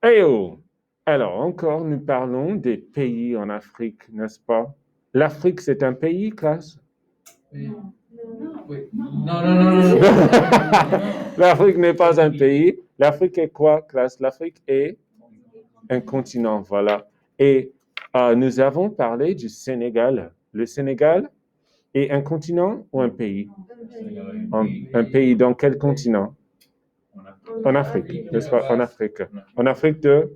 Eh oh! Alors, encore, nous parlons des pays en Afrique, n'est-ce pas? L'Afrique, c'est un pays, classe? Oui. Oui. Non, non, non, non, non. L'Afrique n'est pas un pays. L'Afrique est quoi, classe? L'Afrique est un continent, voilà. Et nous avons parlé du Sénégal. Le Sénégal est un continent ou un pays? Un pays dans quel continent? En Afrique, n'est-ce pas? En Afrique. En Afrique de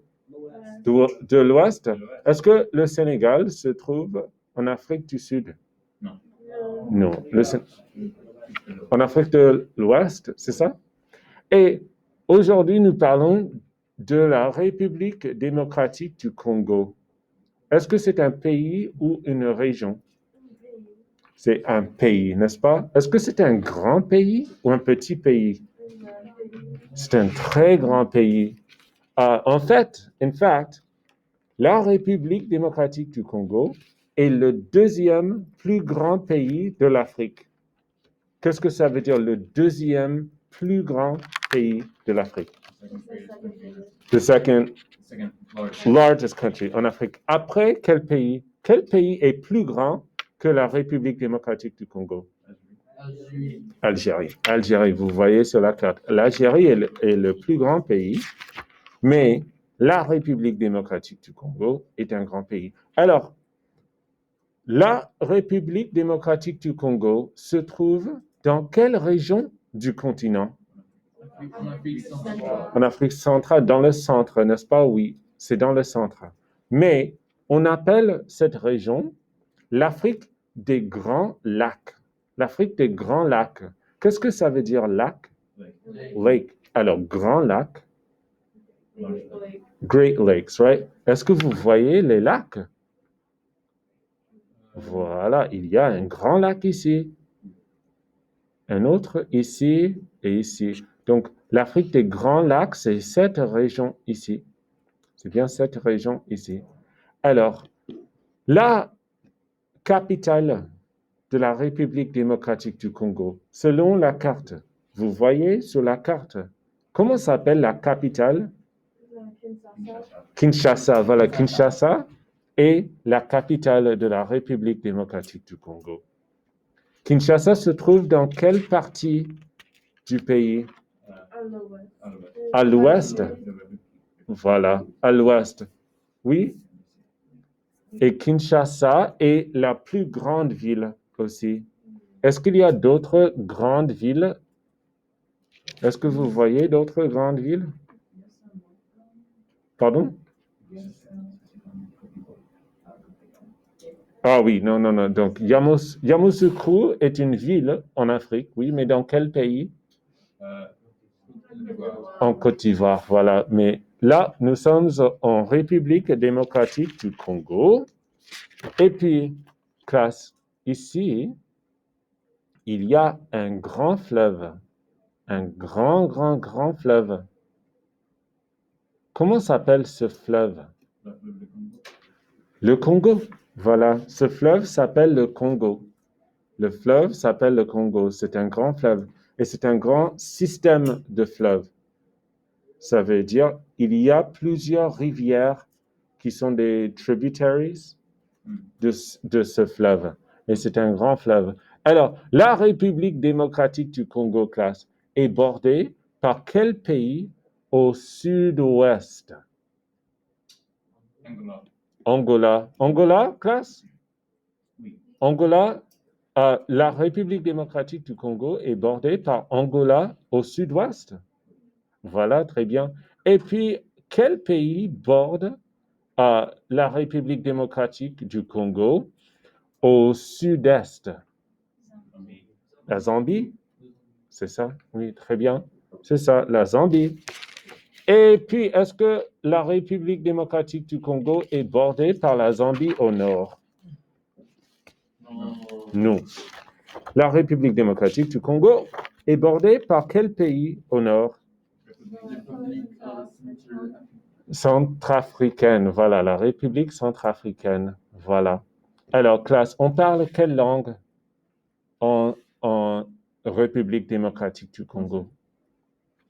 l'Ouest. Est-ce que le Sénégal se trouve en Afrique du Sud? Non. Non. En Afrique de l'Ouest, c'est ça? Et aujourd'hui, nous parlons de la République démocratique du Congo. Est-ce que c'est un pays ou une région? C'est un pays, n'est-ce pas? Est-ce que c'est un grand pays ou un petit pays? C'est un très grand pays. In fact, la République démocratique du Congo est le deuxième plus grand pays de l'Afrique. Qu'est-ce que ça veut dire, le deuxième plus grand pays de l'Afrique? The second largest country en Afrique. Après, quel pays? Quel pays est plus grand que la République démocratique du Congo? Algérie. Algérie, vous voyez sur la carte. L'Algérie est le plus grand pays, mais la République démocratique du Congo est un grand pays. Alors, la République démocratique du Congo se trouve dans quelle région du continent? En Afrique centrale, dans le centre, n'est-ce pas? Oui, c'est dans le centre. Mais on appelle cette région l'Afrique des Grands Lacs. L'Afrique des Grands Lacs. Qu'est-ce que ça veut dire lac? Lake. Alors, Grand Lac. Great Lakes, right? Est-ce que vous voyez les lacs? Voilà, il y a un grand lac ici, un autre ici et ici. Donc, l'Afrique des Grands Lacs, c'est cette région ici. C'est bien cette région ici. Alors, la capitale de la République démocratique du Congo, selon la carte, vous voyez sur la carte, comment s'appelle la capitale? Kinshasa. Voilà, Kinshasa est la capitale de la République démocratique du Congo. Kinshasa se trouve dans quelle partie du pays? À l'ouest. Voilà, à l'ouest. Oui. Et Kinshasa est la plus grande ville aussi. Est-ce qu'il y a d'autres grandes villes? Est-ce que vous voyez d'autres grandes villes? Pardon? Ah oui, non, non, non. Donc, Yamoussoukro est une ville en Afrique, oui, mais dans quel pays? En Côte d'Ivoire, voilà. Mais là, nous sommes en République démocratique du Congo. Et puis, classe, ici, il y a un grand fleuve. Un grand, grand, grand fleuve. Comment s'appelle ce fleuve? Le Congo. Voilà, ce fleuve s'appelle le Congo. Le fleuve s'appelle le Congo. C'est un grand fleuve. Et c'est un grand système de fleuves. Ça veut dire il y a plusieurs rivières qui sont des tributaries de ce fleuve. Et c'est un grand fleuve. Alors, la République démocratique du Congo, classe, est bordée par quel pays au sud-ouest? Angola. Angola, classe? Oui. Angola, la République démocratique du Congo est bordée par Angola au sud-ouest. Voilà, très bien. Et puis, quel pays borde la République démocratique du Congo au sud-est? La Zambie? C'est ça? Oui, très bien. C'est ça, la Zambie. Et puis, est-ce que la République démocratique du Congo est bordée par la Zambie au nord? Non. La République démocratique du Congo est bordée par quel pays au nord? Centrafricaine, voilà, la République centrafricaine, voilà. Alors, classe, on parle quelle langue en République démocratique du Congo?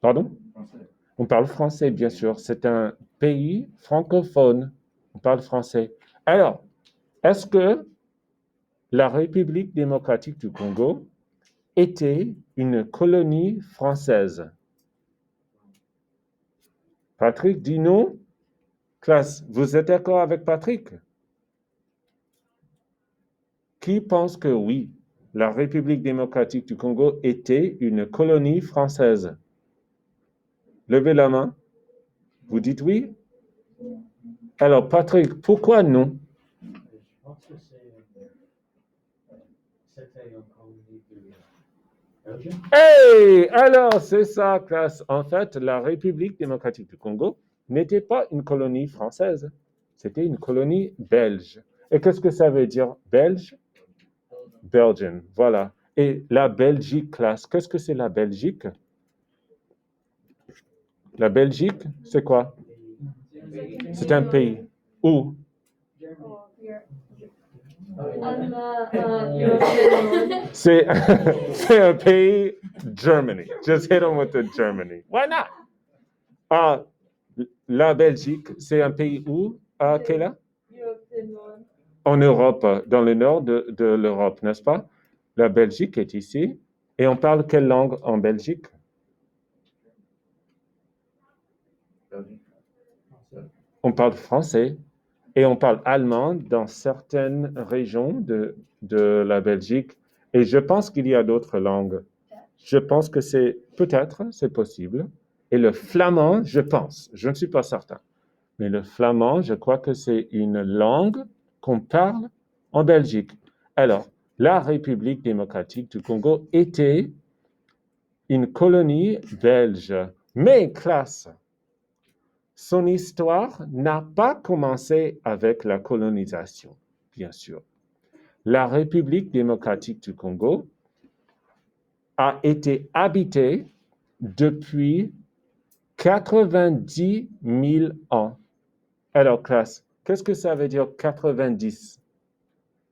Pardon? On parle français, bien sûr. C'est un pays francophone. On parle français. Alors, est-ce que la République démocratique du Congo était une colonie française? Patrick dit non. Classe, vous êtes d'accord avec Patrick? Qui pense que oui, la République démocratique du Congo était une colonie française? Levez la main. Vous dites oui? Alors, Patrick, pourquoi non? Je pense que c'était une colonie de Belgique. Hey! Alors, c'est ça, classe. En fait, la République démocratique du Congo n'était pas une colonie française. C'était une colonie belge. Et qu'est-ce que ça veut dire, belge? Belgian, voilà. Et la Belgique, classe, qu'est-ce que c'est la Belgique? La Belgique, c'est quoi? C'est un pays. Où? C'est c'est un pays, Germany. Just hit them with the Germany. Why not? Ah, la Belgique, c'est un pays où? Quelle est? En Europe, dans le nord de l'Europe, n'est-ce pas? La Belgique est ici. Et on parle quelle langue en Belgique? On parle français et on parle allemand dans certaines régions de la Belgique. Et je pense qu'il y a d'autres langues. Je pense que c'est possible. Et le flamand, je pense, je ne suis pas certain. Mais le flamand, je crois que c'est une langue qu'on parle en Belgique. Alors, la République démocratique du Congo était une colonie belge. Mais, classe, son histoire n'a pas commencé avec la colonisation, bien sûr. La République démocratique du Congo a été habitée depuis 90 000 ans. Alors, classe, qu'est-ce que ça veut dire 90?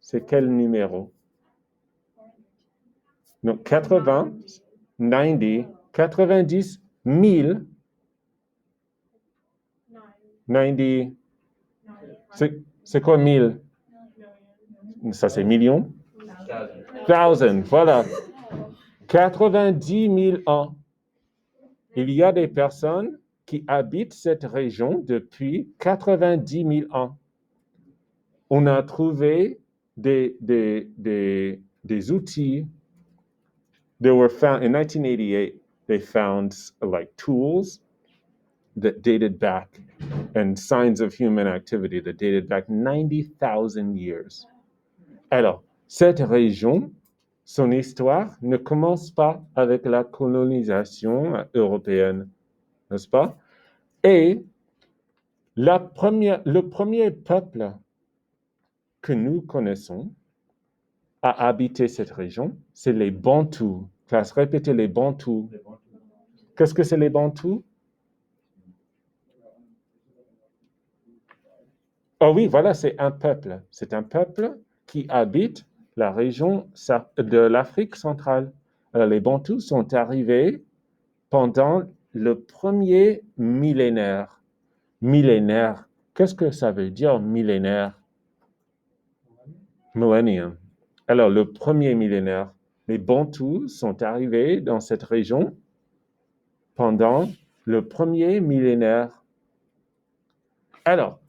C'est quel numéro? Non, 80, 90, 90 000, 90, c'est quoi 1000? Ça, c'est millions? Thousand, voilà. 90 000 ans. Il y a des personnes qui habitent cette région depuis 90 000 ans. On a trouvé des outils. They were found in 1988. They found like tools that dated back and signs of human activity that dated back 90,000 years. Alors, cette région, son histoire ne commence pas avec la colonisation européenne, n'est-ce pas? Et le premier peuple que nous connaissons à habiter cette région, c'est les Bantous. Classe, répétez les Bantous. Qu'est-ce que c'est les Bantous? Oh oui, voilà, c'est un peuple. C'est un peuple qui habite la région de l'Afrique centrale. Alors, les Bantous sont arrivés pendant le premier millénaire. Millénaire, qu'est-ce que ça veut dire millénaire? Millennium. Alors, le premier millénaire, les Bantous sont arrivés dans cette région pendant le premier millénaire. Alors,